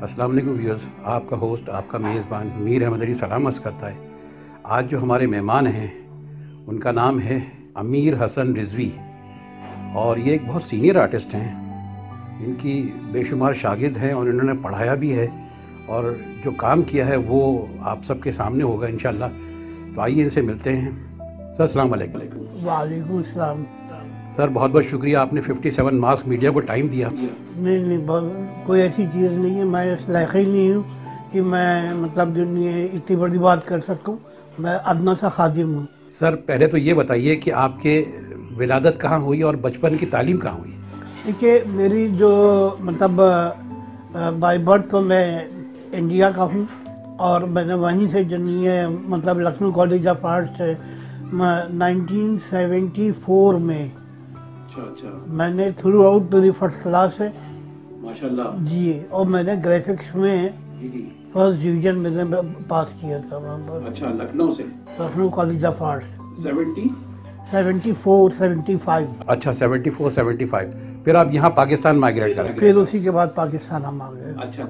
अस्सलाम वालेकुम व्यूअर्स, आपका होस्ट आपका मेज़बान मीर अहमद अली सलाम अर्ज़ करता है। आज जो हमारे मेहमान हैं उनका नाम है अमीर हसन रिज़वी और ये एक बहुत सीनियर आर्टिस्ट हैं। इनकी बेशुमार शागिर्द हैं और इन्होंने पढ़ाया भी है और जो काम किया है वो आप सबके सामने होगा इंशाअल्लाह। तो आइए इनसे मिलते हैं। सर अस्सलाम वालेकुम। वालेकुम सलाम। सर बहुत बहुत शुक्रिया, आपने 57 मास मीडिया को टाइम दिया। नहीं, कोई ऐसी चीज़ नहीं है। मैं इस लायक ही नहीं हूँ कि मैं मतलब दुनिया इतनी बड़ी बात कर सकूँ। मैं अदना सा खादिम हूँ। सर पहले तो ये बताइए कि आपके विलादत कहाँ हुई और बचपन की तालीम कहाँ हुई? देखिए, मेरी जो मतलब बाय बर्थ तो मैं इंडिया का हूँ और मैंने वहीं से दुनिया मतलब लखनऊ कॉलेज ऑफ आर्ट्स से 1974 में अच्छा मैंने थ्रू आउट मेरी फर्स्ट क्लास है माशाल्लाह जी। और मैंने ग्राफिक्स में जी। फर्स्ट डिवीजन मैंने पास किया था वहाँ पर। अच्छा, लखनऊ से? Lucknow college of arts 70 74 75। अच्छा 74 75। फिर आप यहाँ पाकिस्तान माइग्रेट कर गए? फिर उसी के बाद पाकिस्तान हम आ गए। अच्छा।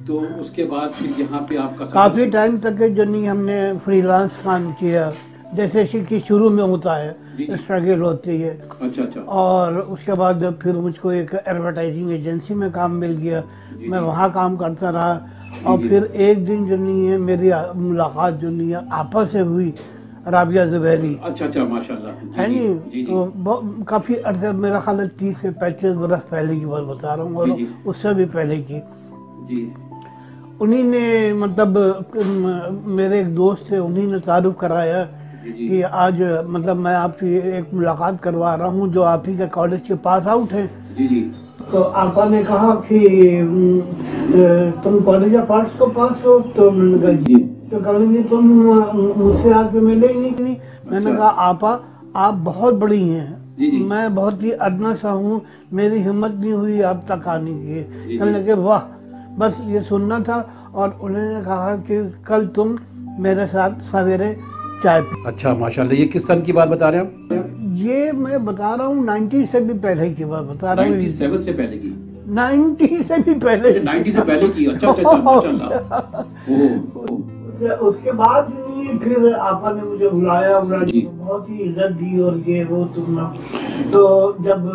तो उसके बाद फिर यहाँ पे आपका काफ़ी टाइम तक जो नहीं हमने फ्रीलांस काम किया, जैसे कि शुरू में होता है, स्ट्रगल होती है। अच्छा। और उसके बाद फिर मुझको एक एडवर्टाइजिंग एजेंसी में काम मिल गया। मैं वहाँ काम करता रहा और फिर एक दिन जो नहीं है मेरी मुलाकात जो नहीं है आपस से हुई राबिया ज़ुबैरी। अच्छा माशाल्लाह। है नहीं? तो काफ़ी अर्से, मेरा ख्याल है 30 से 35 बरस पहले की बात बता रहा हूँ और उससे भी पहले की। उन्हीं ने मतलब मेरे एक दोस्त थे, उन्हीं ने तारुफ कराया कि आज मतलब मैं आपकी एक मुलाकात करवा रहा हूँ जो आप ही के कॉलेज के पास आउट हैं। तो आपा ने कहा कि तुम कॉलेज ऑफ आर्ट्स को पास हो? तो मैंने कहा जी। तो कहेंगे तुम मुझसे आके मिले नहीं? मैंने कहा आपा आप बहुत बड़ी हैं, मैं बहुत ही अदना सा हूँ, मेरी हिम्मत नहीं हुई आप तक आने की। कहने लगे वाह, बस ये सुनना था। और उन्होंने कहा कि कल तुम मेरे साथ सवेरे चाय पी। अच्छा माशाल्लाह। ये किस सन की बात बता रहे हैं आप? ये मैं बता रहा हूँ 90 से भी पहले की बात बता रहा हूँ। 97 से पहले की? 90 से भी पहले। 90 से पहले की? अच्छा माशाल्लाह। उसके बाद फिर आपा ने मुझे बुलाया, बहुत ही इज्जत दी और ये वो तुमने। तो जब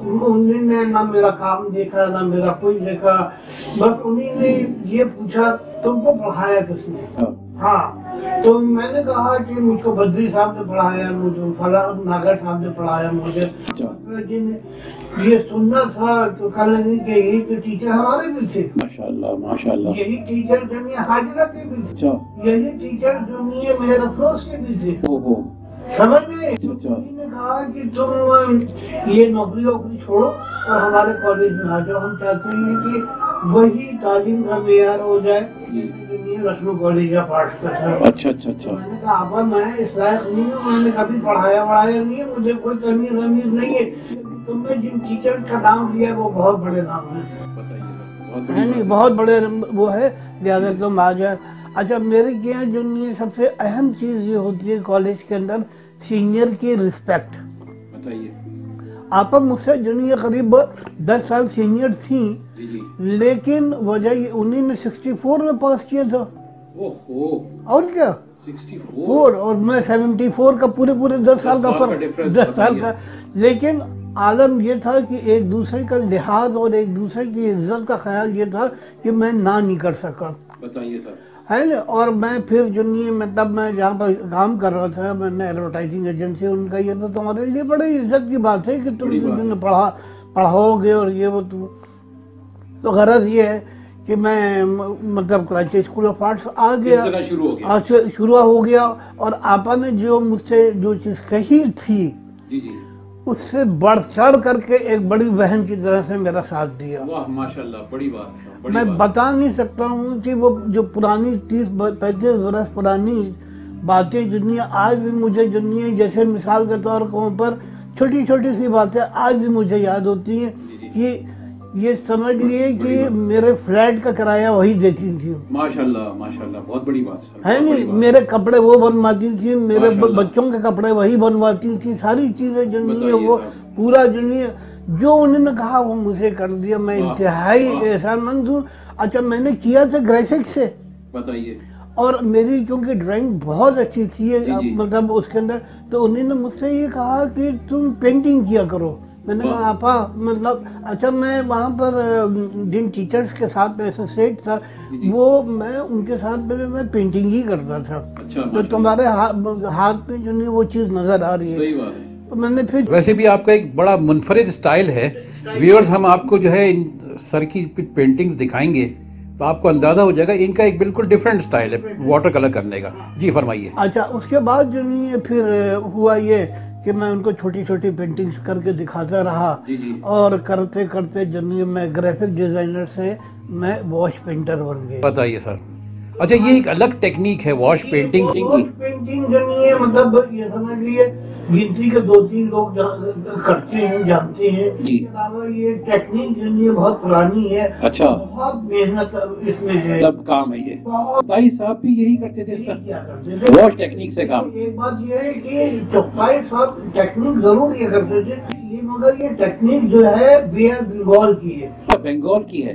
उन्होंने ना मेरा काम देखा ना मेरा कोई देखा, बस उन्हीं ने ये पूछा तुमको पढ़ाया किसने? हाँ, तो मैंने कहा कि मुझको बद्री साहब ने पढ़ाया, मुझे फला नागर साहब ने पढ़ाया मुझे। ये सुनना था तो कल नहीं कि यही तो टीचर हमारे भी थे। माशाल्लाह। यही टीचर जो हाजिरा के भी थे, यही टीचर जो मेहर अफरोज के भी थे। समझ में? उन्होंने कहा कि तुम ये नौकरी वोकरी छोड़ो और हमारे कॉलेज में आ जाओ, हम चाहते हैं कि वही तालीम का मेयार हो जाए लखनऊ कॉलेज ऑफ आर्ट्स का था। अच्छा। मैंने कहा आपा मैं इस लायक नहीं हूँ, मैंने कभी पढ़ाया नहीं है, मुझे कोई तमीज नहीं है। तुमने जिन टीचर का नाम लिया वो बहुत बड़े नाम है नहीं, बहुत बड़े वो है, लिहाजा तुम आ जाए। अच्छा, मेरे यहाँ जो नहीं सबसे अहम चीज़ ये होती है कॉलेज के अंदर, सीनियर की रिस्पेक्ट। बताइए। आप मुझसे जो नहीं करीब 10 साल सीनियर थी, लेकिन वजह उन्हीं ने 64 में पास किया था। और क्या 64 और मैं 74 का पूरे 10 साल का फर्क, 10 साल का। लेकिन आलम ये था कि एक दूसरे का लिहाज और एक दूसरे की इज्जत का ख्याल ये था कि मैं ना नहीं कर सका। बताइए सर। है ना? और मैं फिर जो नहीं मतलब मैं जहाँ पर काम कर रहा था, मैंने एडवर्टाइजिंग एजेंसी, उनका ये था तुम्हारे लिए बड़ी इज्जत की बात है कि तुम पढ़ाओगे और ये वो। तो गरज ये है कि मैं मतलब कराची स्कूल ऑफ आर्ट्स आ गया, शुरू हो गया। और आपा ने जो मुझसे जो चीज़ कही थी उससे बढ़ चढ़ करके एक बड़ी बहन की तरह से मेरा साथ दिया। वाह माशाल्लाह, बड़ी बात। मैं बता नहीं सकता हूँ कि वो जो पुरानी 30-35 बरस पुरानी बातें जितनी आज भी मुझे जितनी, जैसे मिसाल के तौर पर छोटी सी बातें आज भी मुझे याद होती हैं कि ये समझ लिए कि मेरे फ्लैट का किराया वही देती थी। माशाल्लाह, बहुत बड़ी बात है नहीं? मेरे कपड़े वो बनवाती थी, मेरे बच्चों के कपड़े वही बनवाती थी, सारी चीजें जो नहीं है वो पूरा जो नहीं है जो उन्होंने कहा वो मुझे कर दिया। मैं इंतहाई एहसानमंद हूँ। अच्छा, मैंने किया था ग्राफिक्स से, बताइए। और मेरी क्योंकि ड्राइंग बहुत अच्छी थी जी। मतलब उसके अंदर, तो उन्होंने मुझसे ये कहा कि तुम पेंटिंग किया करो। मैंने कहा आपा मतलब अच्छा, मैं वहाँ पर जिन टीचर्स के साथ में एसोसिएट था वो मैं उनके साथ में मैं पेंटिंग ही करता था। अच्छा, तो तुम्हारे हाथ में जो नहीं वो चीज़ नजर आ रही है। सही बात है। तो मैंने फिर वैसे भी आपका एक बड़ा मुनफरिद स्टाइल है। व्यूअर्स, हम आपको जो है इन सर की पेंटिंग्स दिखाएंगे तो आपको अंदाज़ा हो जाएगा इनका एक बिल्कुल डिफरेंट स्टाइल है वाटर कलर करने का। जी फरमाइए। अच्छा, उसके बाद जो नहीं है फिर हुआ ये कि मैं उनको छोटी छोटी पेंटिंग्स करके दिखाता रहा। जी। और करते करते जो नहीं है मैं ग्राफिक डिजाइनर से मैं वॉश पेंटर बन गया। बताइए सर। अच्छा, ये एक अलग टेक्निक है वॉश पेंटिंग की। वॉश पेंटिंग जो नहीं है मतलब ये समझ लिए गिनती के 2-3 लोग करते हैं, जानते हैं। इसके अलावा ये टेक्निक जो नहीं है बहुत पुरानी है। अच्छा, बहुत मेहनत इसमें है, सब काम है ये। चौथाई साहब भी यही करते थे सर, क्या करते थे वॉश टेक्निक से काम। एक बात ये है कि चौथाई साहब टेक्निक जरूर ये करते थे ये, मगर ये टेक्निक जो है बंगाल की है। बंगाल की है?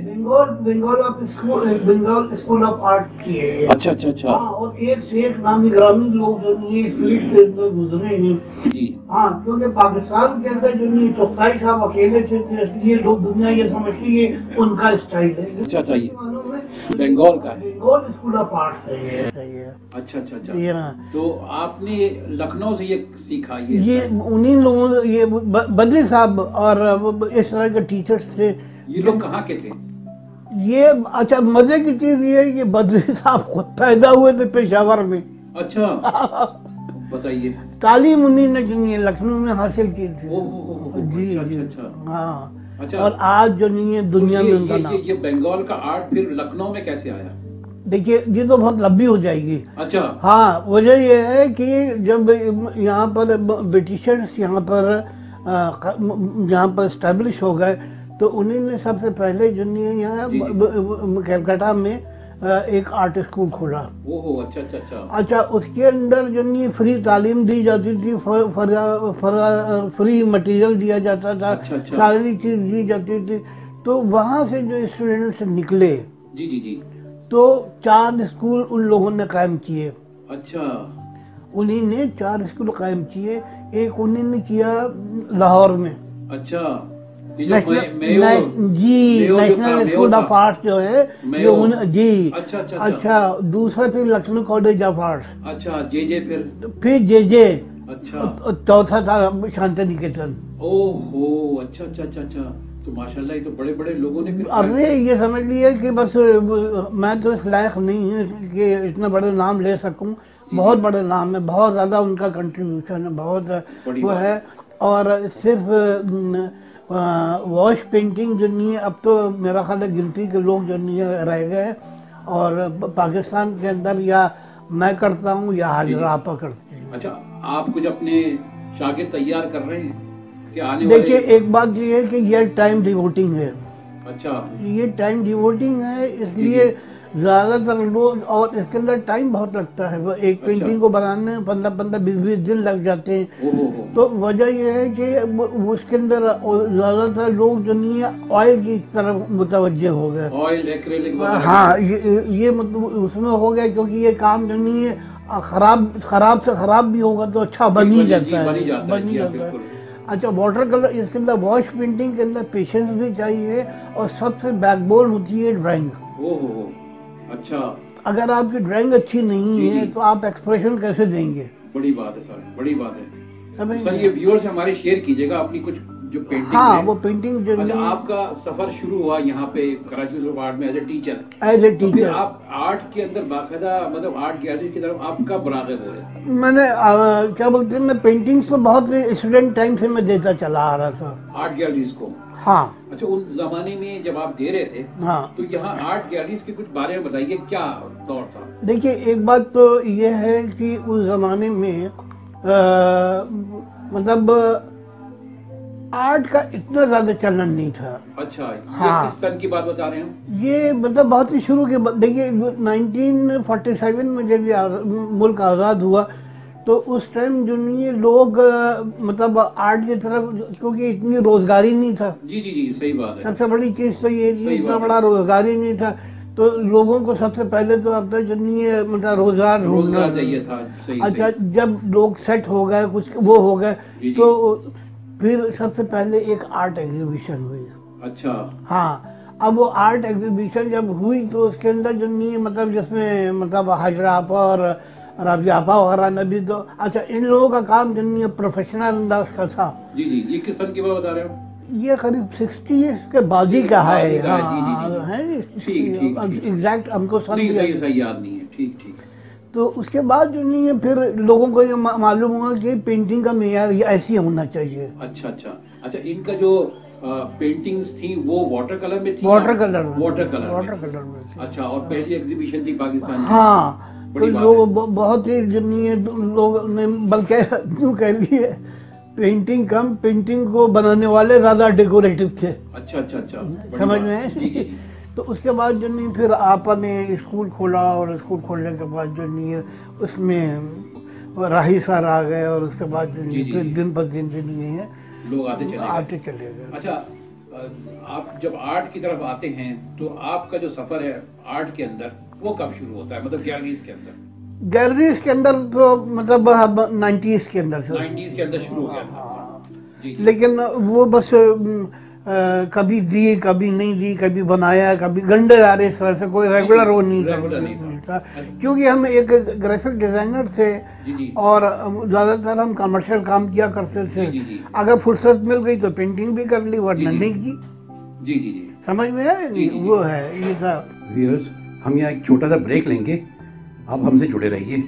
बंगाल स्कूल ऑफ आर्ट की है ये। अच्छा। हाँ, और एक से एक नामी ग्रामी लोग जो नहीं इस फील्ड के अंदर गुजरे हैं। जी। हाँ, क्योंकि पाकिस्तान के अंदर जो नहीं चौथाई साहब अकेले थे तो इसलिए लोग दुनिया ये समझती है उनका स्टाइल है। अच्छा, ये बंगाल का है, बंगाल स्कूल ऑफ आर्ट है ये। अच्छा। ये तो आपने लखनऊ से ये सीखा? ये उन्हीं लोगों, ये बद्री साहब और इस तरह के टीचर्स थे। ये लोग कहाँ के थे? ये अच्छा, मजे की चीज ये है कि बद्री साहब खुद पैदा हुए थे पेशावर में। अच्छा, बताइए। तालीम उन्हीं ने जो नहीं लखनऊ में हासिल की थी। जी। अच्छा। हाँ। अच्छा, और आज जो नहीं है दुनिया में उनका नाम। ये बंगाल का आर्ट फिर लखनऊ में कैसे आया? देखिए, ये तो बहुत लंबी हो जाएगी। अच्छा। हाँ, वजह ये है कि जब यहाँ पर ब्रिटिशर्स यहाँ पर स्टैब्लिश हो गए तो उन्हीं ने सबसे पहले जो नहीं है यहाँ कलकत्ता में एक आर्ट स्कूल खोला। ओहो, अच्छा। अच्छा, उसके अंदर जो नहीं फ्री तालीम दी जाती थी, फ्री मटेरियल दिया जाता था। अच्छा। सारी चीज दी जाती थी। तो वहाँ से जो स्टूडेंट्स निकले जी। तो 4 स्कूल उन लोगों ने कायम किए। अच्छा। उन्हीं ने 4 स्कूल कायम किए। एक उन्हीं ने किया लाहौर में। अच्छा, नेशनल स्कूल ऑफ आर्ट जो है जी। अच्छा, दूसरा फिर लखनऊ कॉलेज ऑफ आर्ट। अच्छा, जे फिर जे। अच्छा, चौथा था शांति निकेतन। ओहो, अच्छा। तो माशाल्लाह, ये तो बड़े बड़े लोगों ने फिर। अरे ये समझ लिए कि बस मैं तो इस लायक नहीं है कि इतना बड़े नाम ले सकूं। बहुत बड़े नाम है, बहुत ज्यादा उनका कंट्रीब्यूशन है, बहुत वो है। और सिर्फ वॉश पेंटिंग जो नहीं है, अब तो मेरा ख्याल है गिनती के लोग जो नहीं है रह गए। और पाकिस्तान के अंदर या मैं करता हूँ या हाजिरा आपा करती हूँ। अच्छा, आप कुछ अपने शागिर्द तैयार कर रहे हैं कि आने देखिए, एक बात ये है कि ये टाइम डिवोटिंग है। अच्छा, ये टाइम डिवोटिंग है, इसलिए ज्यादातर लोग, और इसके अंदर टाइम बहुत लगता है। वो एक पेंटिंग को बनाने में 15-20 दिन लग जाते हैं। तो वजह यह है कि उसके अंदर ज्यादातर लोग जो नहीं है ऑयल की तरफ मुतवज्जे हो गए। Oil, acrylic. हाँ, ये मतलब उसमें हो गया, क्योंकि ये काम जो नहीं है खराब से खराब भी होगा तो अच्छा बन ही जाता है। अच्छा, वाटर कलर, इसके अंदर वॉश पेंटिंग के अंदर पेशेंस भी चाहिए और सबसे बैकबोन होती है ड्राइंग। अच्छा, अगर आपकी ड्राइंग अच्छी नहीं है तो आप एक्सप्रेशन कैसे देंगे? बड़ी बात है सर, बड़ी बात है सर। ये व्यूअर्स हमारे शेयर कीजिएगा अपनी कुछ जो पेंटिंग। हाँ, वो पेंटिंग जो। अच्छा, आपका सफर शुरू हुआ यहाँ पे कराची आर्ट में एज ए टीचर। तो फिर आप आर्ट के अंदर बाकायदा मतलब आर्ट गैलरी की तरफ आप कब राग़िब हुए? मैंने क्या बोलते हैं, मैं पेंटिंग्स तो बहुत स्टूडेंट टाइम से मैं देता चला आ रहा था आर्ट गैलरीज को। हाँ। अच्छा, उन जमाने में जब आप दे रहे थे, हाँ, तो यहाँ आर्ट गैलरीज के कुछ बारे में बताइए, क्या दौर था? देखिए, एक बात तो ये है कि उस जमाने में मतलब आर्ट का इतना ज्यादा चलन नहीं था। अच्छा, हाँ। ये किस सन की बात बता रहे हैं? ये मतलब बहुत ही शुरू के, देखिए 1947 में जब ये मुल्क आज़ाद हुआ तो उस टाइम जो नहीं है लोग मतलब आर्ट की तरफ, क्योंकि इतनी रोजगारी नहीं था। जी जी जी, सही बात है। सबसे बड़ी चीज तो ये कि सही इतना बात बड़ा रोजगारी नहीं था, तो लोगों को सबसे पहले तो अब तक जो नहीं है मतलब रोजगार ढूंढना रोजगार चाहिए था। सही अच्छा, सही। जब लोग सेट हो गए, कुछ वो हो गए, जी, जी। तो फिर सबसे पहले एक आर्ट एग्जीबिशन हुई। अच्छा। हाँ, अब वो आर्ट एग्जीबिशन जब हुई तो उसके अंदर जो नहीं है मतलब जिसमें मतलब हाजरा आपा और राबिया आपा वगैरह ने भी, तो अच्छा इन लोगों का काम जो नहीं है प्रोफेशनल अंदाज का था। जी जी, ये किस सन की बात बता रहे हो? ये करीब 60 के बाद ही का है। बाद ही का है, हाँ जी, जी, जी, हाँ, है ठीक ठीक ठीक। एग्जैक्ट हमको सन नहीं, दिया सही नहीं। सही याद नहीं है। ठीक ठीक। तो उसके बाद जो नहीं है फिर लोगों को ये मालूम हुआ कि पेंटिंग का मेयार ये ऐसी होना चाहिए। अच्छा अच्छा अच्छा, इनका जो पेंटिंग्स थी वो वाटर कलर में थी? वाटर कलर में, वाटर कलर में वाटर थी। कलर में थी। अच्छा, और पहली एग्जीबिशन थी पाकिस्तान की? हाँ, तो बड़ी बात लोग बहुत ही जो नहीं है लोग ने, बल्कि यूँ कह लिए पेंटिंग कम, पेंटिंग को बनाने वाले ज्यादा डेकोरेटिव थे। अच्छा अच्छा अच्छा, बड़ी समझ बात। में जी जी है? जी। तो उसके बाद जो नहीं फिर आपा ने स्कूल खोला, और स्कूल खोलने के बाद जो नहीं है उसमें राही सर आ गए, और उसके बाद जो नहीं जी, जी, फिर जी। दिन पर दिन जो नहीं है लोग आते चले गए। गए। अच्छा, आप जब आर्ट की तरफ आते हैं तो आपका जो सफर है आर्ट के अंदर वो कब शुरू होता है, मतलब गैलरीज के अंदर? गैलरीज के अंदर तो मतलब 90s के अंदर से, 90s के अंदर शुरू हो गया था। जी जी। लेकिन वो बस कभी दी कभी नहीं दी, कभी बनाया कभी गंडे आ रहे, इस तरह से कोई रेगुलर वो नहीं रेगुलर नहीं था। क्योंकि हम एक ग्राफिक डिजाइनर थे जी जी और ज़्यादातर हम कमर्शियल काम किया करते थे। जी जी। अगर फुर्सत मिल गई तो पेंटिंग भी कर ली, वरना जी, जी। नहीं की। जी जी जी। समझ में है? जी, जी, जी। वो है ये था। व्यूअर्स, हम यहाँ एक छोटा सा ब्रेक लेंगे, आप हमसे जुड़े रहिए।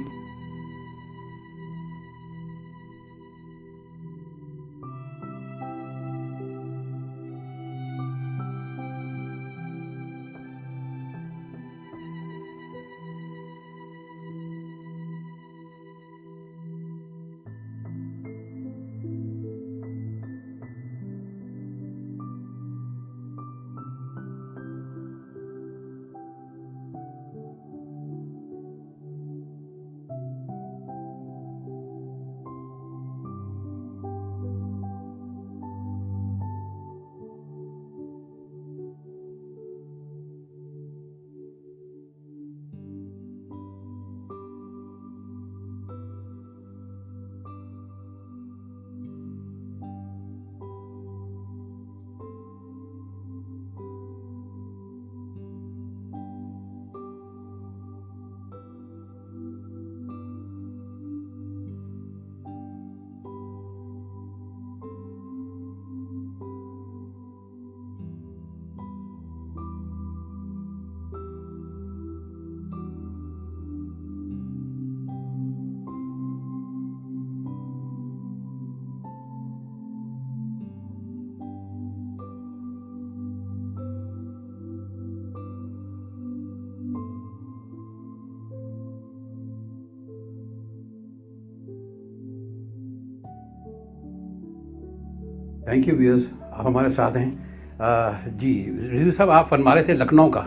थैंक यू व्यूअर्स, आप हमारे साथ हैं। जी रिजवी साहब, आप फरमा रहे थे लखनऊ का।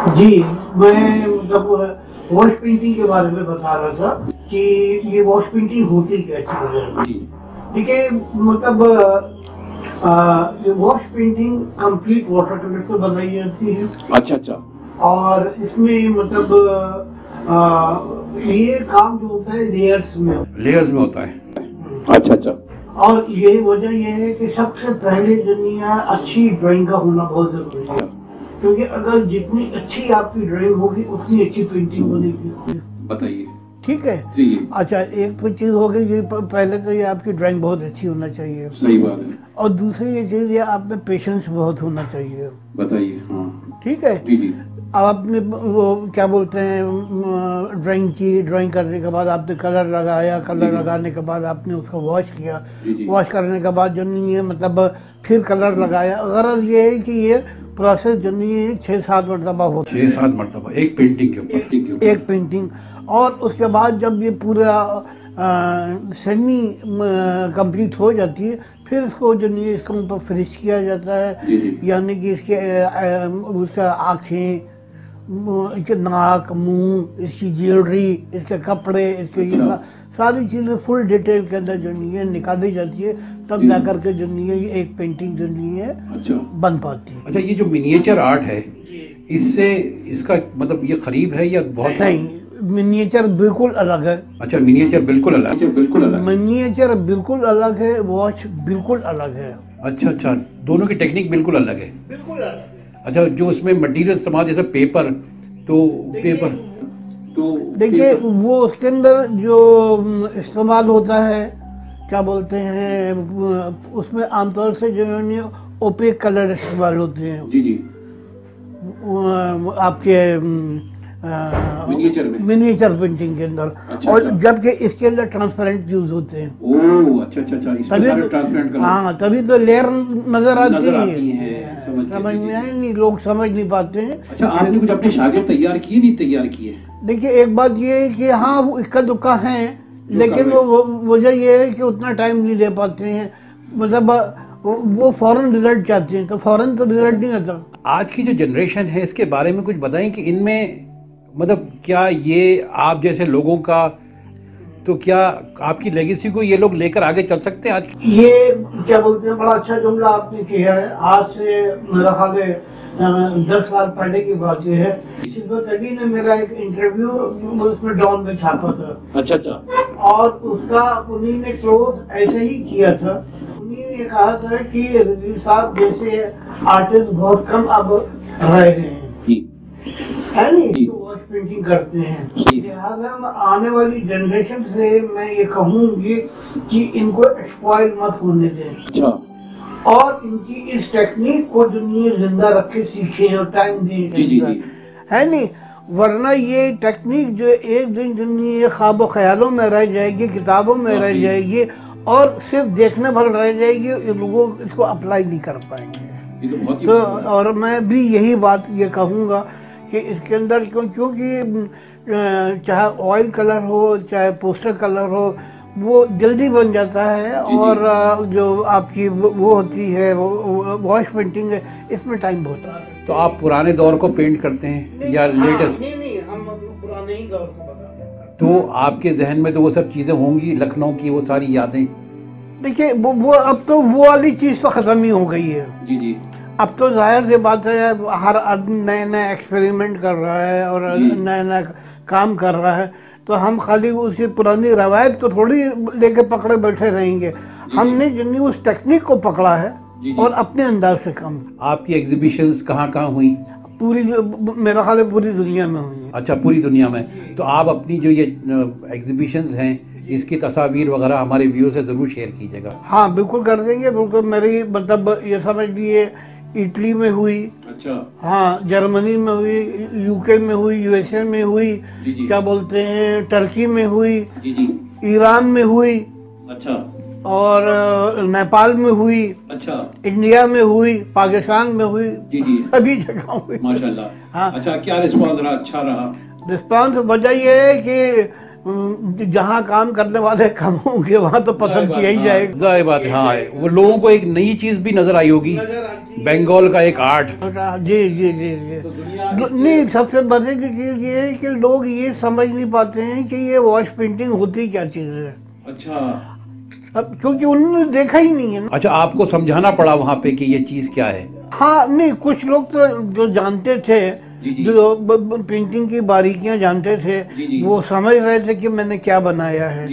जी, मैं मतलब वॉश पेंटिंग के बारे में बता रहा था कि ये वॉश पेंटिंग होती क्या चीज है। जी। ठीक है, मतलब ये wash painting complete water colour से बनाई जाती है। अच्छा अच्छा। और इसमें मतलब ये काम जो होता है लेयर्स में होता है। अच्छा अच्छा। और ये वजह ये है कि सबसे पहले दुनिया अच्छी ड्राइंग का होना बहुत जरूरी है, क्योंकि अगर जितनी अच्छी आपकी ड्राइंग होगी उतनी अच्छी पेंटिंग बनेगी। बताइए। ठीक है जी। अच्छा, एक तो चीज हो गई ये, पहले तो ये आपकी ड्राइंग बहुत अच्छी होना चाहिए। सही बात है। और दूसरी ये चीज, ये आप में पेशेंस बहुत होना चाहिए। बताइए। हाँ। ठीक है। जी जी। अब आपने वो क्या बोलते हैं ड्राइंग की, ड्राइंग करने के बाद आपने कलर लगाया, कलर लगाने के बाद आपने उसको वॉश किया, वॉश करने के बाद जो नहीं है मतलब फिर कलर लगाया। गरज ये है कि ये प्रोसेस जो नहीं है 6-7 मरतबा होता है। 6-7 मरतबा एक पेंटिंग के ऊपर। एक पेंटिंग। और उसके बाद जब ये पूरा सेमी कंप्लीट हो जाती है, फिर इसको जो नहीं है इसके ऊपर फिनिश किया जाता है। यानी कि इसके उसका आँखें, इसके नाक, मुंह, इसकी ज्वेलरी, इसके कपड़े, इसके ये सारी चीज़ें फुल डिटेल के अंदर जो नहीं है निकाली जाती है, तब जा करके जो नहीं है ये एक पेंटिंग जो नहीं है अच्छा बन पाती है। अच्छा, ये जो मिनिएचर आर्ट है, इससे इसका मतलब ये करीब है या बहुत? नहीं, मिनिएचर बिल्कुल अलग है। अच्छा, मिनिएचर बिल्कुल अलग। बिल्कुल अलग। मिनिएचर बिल्कुल अलग है, वॉच बिल्कुल अलग है। अच्छा अच्छा, दोनों की टेक्निक बिल्कुल अलग है। बिल्कुल अलग। अच्छा, जो उसमें मटेरियल इस्तेमाल जैसे पेपर, तो पेपर तो देखिए वो उसके अंदर जो इस्तेमाल होता है, क्या बोलते हैं, उसमें आमतौर से जो है ओपेक कलर इस्तेमाल होते हैं। जी जी। आपके मिनिएचर पेंटिंग के अंदर। अच्छा, और अच्छा। जबकि इसके अंदर ट्रांसपेरेंट यूज होते हैं। ओह अच्छा अच्छा अच्छा, इसमें सारे ट्रांसपेरेंट कलर। हाँ, तभी तो लेयर नजर आती है। समझ में आए नहीं, लोग समझ नहीं पाते हैं। अच्छा, आपने कुछ अपने शागिर्द तैयार किए, नहीं तैयार किए? देखिए एक बात ये है कि हाँ वो इक्का दुक्का है, लेकिन कर वो वजह ये है कि उतना टाइम नहीं दे पाते हैं। मतलब वो फौरन रिजल्ट चाहते हैं, तो फौरन तो रिजल्ट नहीं आता। आज की जो जनरेशन है इसके बारे में कुछ बताएं कि इनमें मतलब क्या ये आप जैसे लोगों का, तो क्या आपकी लेगेसी को ये लोग लेकर आगे चल सकते हैं? आज ये क्या बोलते हैं, बड़ा अच्छा जुमला आपने किया है। आज से मेरा ख्याल है 10 साल पहले की बात ये है। सिल्वर अली ने मेरा एक इंटरव्यू उसमें डॉन में छापा था। अच्छा अच्छा। और उसका उन्हीं ने क्लोज ऐसे ही किया था। उन्हीं ने कहा था कि रिजवी साहब जैसे आर्टिस्ट बहुत कम अब रह गए हैं, है नहीं, जो वॉश पेंटिंग करते हैं। लिहाजा आने वाली जनरेशन से मैं ये कहूँगी कि इनको एक्सपॉइल मत होने दें। अच्छा। और इनकी इस टेक्निक को दुनिया जिंदा रख के सीखें और टाइम दें। जी जी जी। है नहीं, वरना ये टेक्निक जो एक दिन दुनिया ख्वाब ख्यालों में रह जाएगी, किताबों में रह जाएगी और सिर्फ देखने भर रह जाएगी, लोग इसको अप्लाई नहीं कर पाएंगे। तो और मैं भी यही बात ये कहूँगा कि इसके अंदर क्योंकि चाहे ऑयल कलर हो चाहे पोस्टर कलर हो, वो जल्दी बन जाता है। और जो आपकी वो होती है वॉश पेंटिंग है, इसमें टाइम बहुत लगता है। तो आप पुराने दौर को पेंट करते हैं या लेटेस्ट? नहीं, हम पुराने ही दौर को बताते हैं। तो आपके जहन में तो वो सब चीज़ें होंगी, लखनऊ की वो सारी यादें? देखिए वो अब तो वो वाली चीज़ तो ख़त्म ही हो गई है। जी जी। अब तो जाहिर सी बात है, हर आदमी नए नए एक्सपेरिमेंट कर रहा है और नया नया काम कर रहा है। तो हम खाली उसी पुरानी रवायत को थोड़ी लेके पकड़े बैठे रहेंगे। हमने जितनी उस टेक्निक को पकड़ा है और अपने अंदाज से काम। आपकी एग्जीबिशंस कहाँ कहाँ हुई? पूरी, मेरा ख्याल है पूरी दुनिया में हुई। अच्छा, पूरी दुनिया में। तो आप अपनी जो ये एग्जीबिशंस हैं इसकी तस्वीर वगैरह हमारे व्यू से ज़रूर शेयर कीजिएगा। हाँ बिल्कुल कर देंगे, बिल्कुल। मेरी मतलब ये समझ लीजिए इटली में हुई, अच्छा, हाँ जर्मनी में हुई, यूके में हुई, यूएसए में हुई, क्या बोलते हैं टर्की में हुई, जी जी, ईरान में हुई, अच्छा, और नेपाल में हुई, अच्छा, इंडिया में हुई, पाकिस्तान में हुई, जी जी, सभी जगह हुई माशाल्लाह। हाँ। अच्छा, क्या रिस्पांस रहा? अच्छा रहा रिस्पांस? वजह ये है कि जहाँ काम करने वाले कम होंगे वहाँ तो पसंद किया ही जाएगा। जाहिर बात है। हाँ, वो लोगों को एक नई चीज़ भी नजर आई होगी, बंगाल का एक आर्ट। जी जी जी जी। नहीं, सबसे मजे की चीज ये है कि लोग ये समझ नहीं पाते हैं कि ये वॉश पेंटिंग होती क्या चीज है। अच्छा, अब क्योंकि उन्होंने देखा ही नहीं है ना। अच्छा, आपको समझाना पड़ा वहाँ पे कि ये चीज़ क्या है? हाँ नहीं, कुछ लोग तो जो जानते थे, जो पेंटिंग की बारीकियां जानते थे, वो समझ रहे थे कि मैंने क्या बनाया है।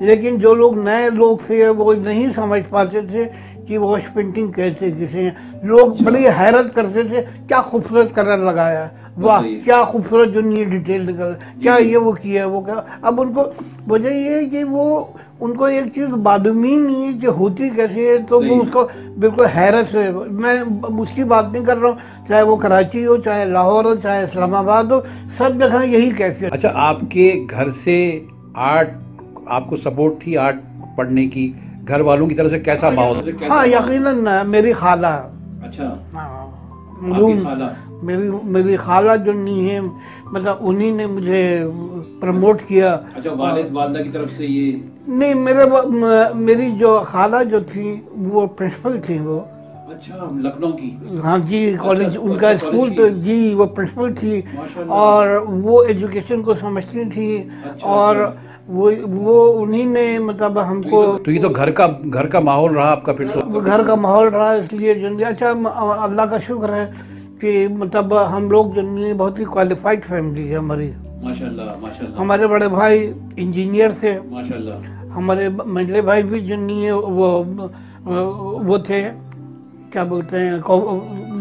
लेकिन जो लोग नए लोग थे वो नहीं समझ पाते थे कि वॉश पेंटिंग कैसे किसे। लोग बड़ी हैरत करते थे, क्या खूबसूरत कलर लगाया, वाह क्या खूबसूरत जो नहीं डिटेल निकल, क्या ये वो किया वो क्या। अब उनको वजह ये है कि वो उनको एक चीज़ मालूम ही नहीं है कि होती कैसे है, तो वो उसको बिल्कुल हैरत से। मैं उसकी बात नहीं कर रहा हूँ, चाहे वो कराची हो, चाहे लाहौर हो, चाहे इस्लामाबाद हो, सब जगह यही कैफियत। अच्छा, आपके घर से आर्ट, आपको सपोर्ट थी आर्ट पढ़ने की? घर वालों की तरफ से कैसा माहौल? हाँ यकीनन, मेरी खाला, अच्छा, मेरी खाला जो नहीं है, मतलब उन्हीं ने मुझे प्रमोट किया। अच्छा, वालिदा की तरफ से ये नहीं, मेरी जो खाला जो थी वो प्रिंसिपल थी वो। अच्छा, लखनऊ की? हाँ जी, कॉलेज, अच्छा, उनका स्कूल तो जी, वो प्रिंसिपल थी और वो एजुकेशन को समझती थी। अच्छा, और वो उन्हीं ने मतलब हमको, तो ये तो घर का माहौल रहा आपका फिर तो। घर का माहौल रहा, इसलिए जल्दी अच्छा अल्लाह का शुक्र है कि मतलब हम लोग जल्दी बहुत ही क्वालिफाइड फैमिली है हमारी। माशाल्लाह माशाल्लाह। हमारे बड़े भाई इंजीनियर थे, माशाल्लाह। हमारे मंडले भाई भी जन्नी वो थे, क्या बोलते हैं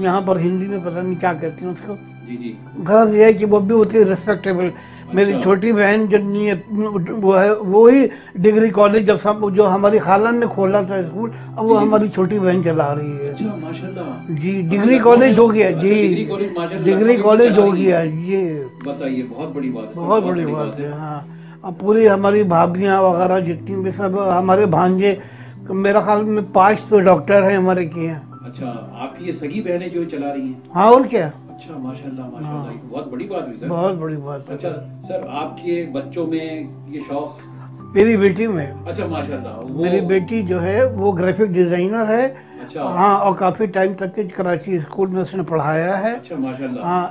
यहाँ पर हिंदी में पता नहीं क्या कहते हैं उसको। जी जी। गलत ये है कि वो भी होती है रिस्पेक्टेबल। मेरी छोटी बहन जन्नी है, वो है वो ही डिग्री कॉलेज, जब सब जो हमारी खाला ने खोला था स्कूल, अब वो हमारी छोटी बहन चला रही है। अच्छा माशाल्लाह। जी डिग्री कॉलेज हो गया जी, डिग्री कॉलेज हो गया ये। बताइए, बहुत बड़ी बात है, बहुत बड़ी बात है। हाँ, अब पूरी हमारी भाभियाँ वगैरह जितनी भी सब हमारे भांजे, मेरा ख्याल में 5 तो डॉक्टर हैं हमारे के यहाँ। अच्छा, आपकी ये सगी बहनें जो चला रही हैं? हाँ और क्या। अच्छा माशाल्लाह माशाल्लाह, ये तो बहुत बड़ी बात हुई सर। बहुत बड़ी बात है। अच्छा सर, आपके बच्चों में ये शौक? मेरी बेटी में। अच्छा माशाल्लाह। मेरी बेटी जो है वो ग्राफिक डिजाइनर है। अच्छा। हाँ, और काफी टाइम तक के कराची स्कूल में उसने पढ़ाया है। अच्छा माशाल्लाह। हाँ,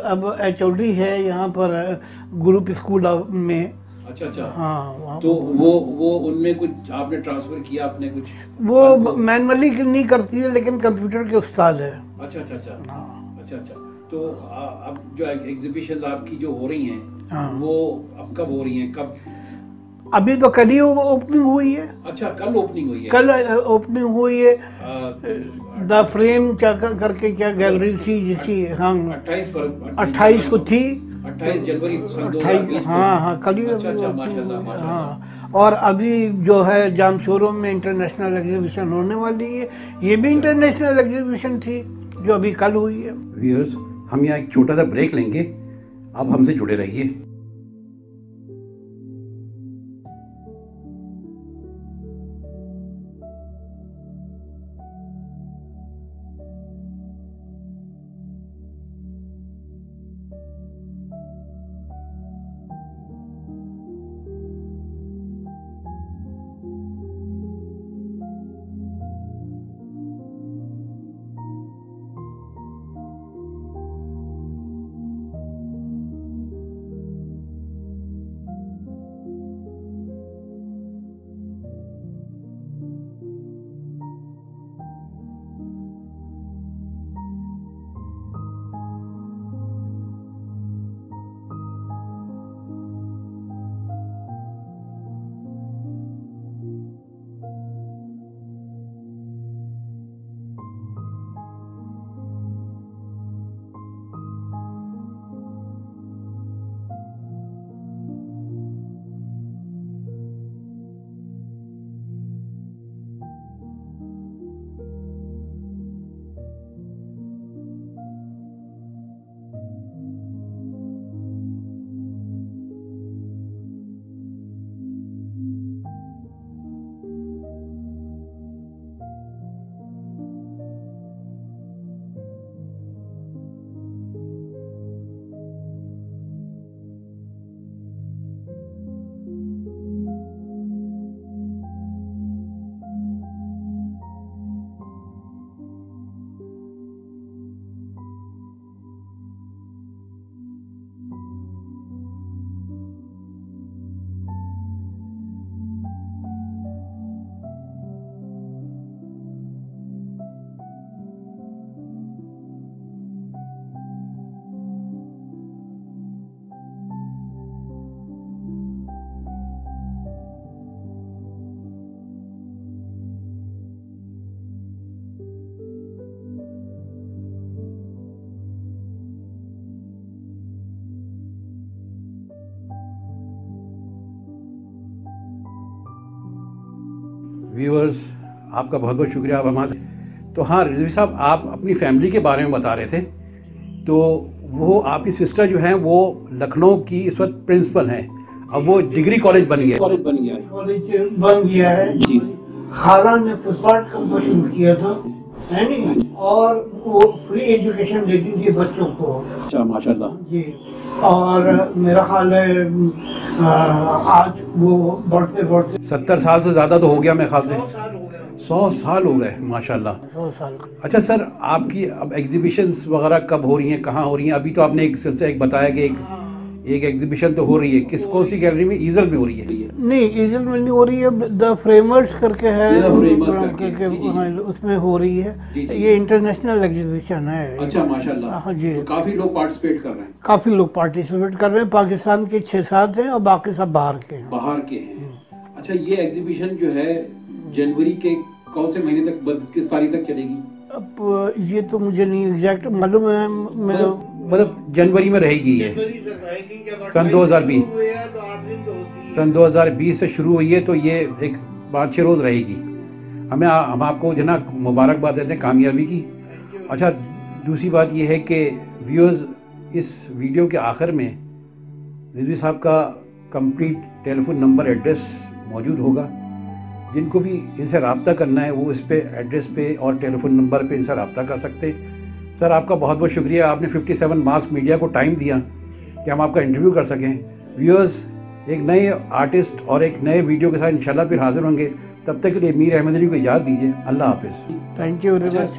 अब HOD है यहाँ पर ग्रुप स्कूल में। अच्छा अच्छा। हाँ, तो वो उनमें कुछ आपने ट्रांसफर किया अपने कुछ? वो मैनुअली नहीं करती है, लेकिन कंप्यूटर के उस्ताद है। अच्छा अच्छा अच्छा। हाँ। अच्छा अच्छा। तो अब जो एग्जीबिशंस आपकी जो हो रही हैं, हाँ। वो अब कब हो रही हैं, कब? अभी तो कल ही ओपनिंग हुई है। अच्छा, कल ओपनिंग हुई है? कल ओपनिंग हुई है। द फ्रेम क्या करके क्या गैलरी थी जिसकी, हाँ 28 को थी, 28 जनवरी सन 28। 2020 को। हाँ हाँ, कल ही अच्छा अच्छा माशाल्लाह माशाल्लाह। हाँ, और अभी जो है जाम शोरूम में इंटरनेशनल एग्जीबिशन होने वाली है, ये भी इंटरनेशनल एग्जीबिशन थी जो अभी कल हुई है। व्यूअर्स, हम यहाँ एक छोटा सा ब्रेक लेंगे, आप हमसे जुड़े रहिए। व्यूअर्स, आपका बहुत बहुत शुक्रिया, आप हमारे। तो हाँ रिजवी साहब, आप अपनी फैमिली के बारे में बता रहे थे। तो वो आपकी सिस्टर जो हैं वो लखनऊ की इस वक्त प्रिंसिपल हैं, अब वो डिग्री कॉलेज बन गया। कॉलेज बन गया है जी। खाला ने फुटपाथ का शुरू किया था, है नहीं, और वो फ्री एजुकेशन देती थी बच्चों को। अच्छा माशाल्लाह जी। और मेरा ख्याल है आज वो बढ़ते बढ़ते 70 साल से ज़्यादा तो हो गया मेरे ख्याल से। 100 साल हो गए माशाल्लाह। 100 साल। अच्छा सर, आपकी अब एग्जीबिशंस वगैरह कब हो रही हैं, कहाँ हो रही हैं? अभी तो आपने एक सिलसिला एक बताया कि एक एग्जीबिशन तो हो रही है, कौन सी गैलरी में? ईजल में हो रही है? नहीं, ईजल में नहीं हो रही है, द फ्रेमर्स करके है, The Framers करके, जी, हाँ, उसमें हो रही है। जी, जी। ये इंटरनेशनल एग्जीबिशन है। अच्छा, माशाल्लाह। हाँ जी, तो काफी लोग पार्टिसिपेट कर रहे हैं। काफी लोग पार्टिसिपेट कर रहे हैं। पाकिस्तान के 6-7 हैं और बाकी सब बाहर के हैं। बाहर के हैं। अच्छा, ये एग्जीबिशन जो है जनवरी के कौन से महीने तक, किस तारीख तक चलेगी? अब ये तो मुझे नहीं एग्जैक्ट मालूम है। मेरा मतलब जनवरी में रहेगी ये, सन 2020 सन 2020 से शुरू हुई है, तो ये एक 5-6 रोज़ रहेगी। हम आपको जो ना मुबारकबाद देते हैं कामयाबी की। अच्छा, दूसरी बात ये है कि व्यूअर्स, इस वीडियो के आखिर में रिजवी साहब का कंप्लीट टेलीफोन नंबर, एड्रेस मौजूद होगा। जिनको भी इनसे रब्ता करना है वो इस पे एड्रेस पे और टेलीफोन नंबर पे इनसे रब्ता कर सकते हैं। सर, आपका बहुत बहुत शुक्रिया, आपने 57 मास मीडिया को टाइम दिया कि हम आपका इंटरव्यू कर सकें। व्यूअर्स, एक नए आर्टिस्ट और एक नए वीडियो के साथ इंशाल्लाह फिर हाजिर होंगे। तब तक के लिए मीर अहमद अली को इजाज़त दीजिए। अल्लाह हाफिज़। Thank you very much.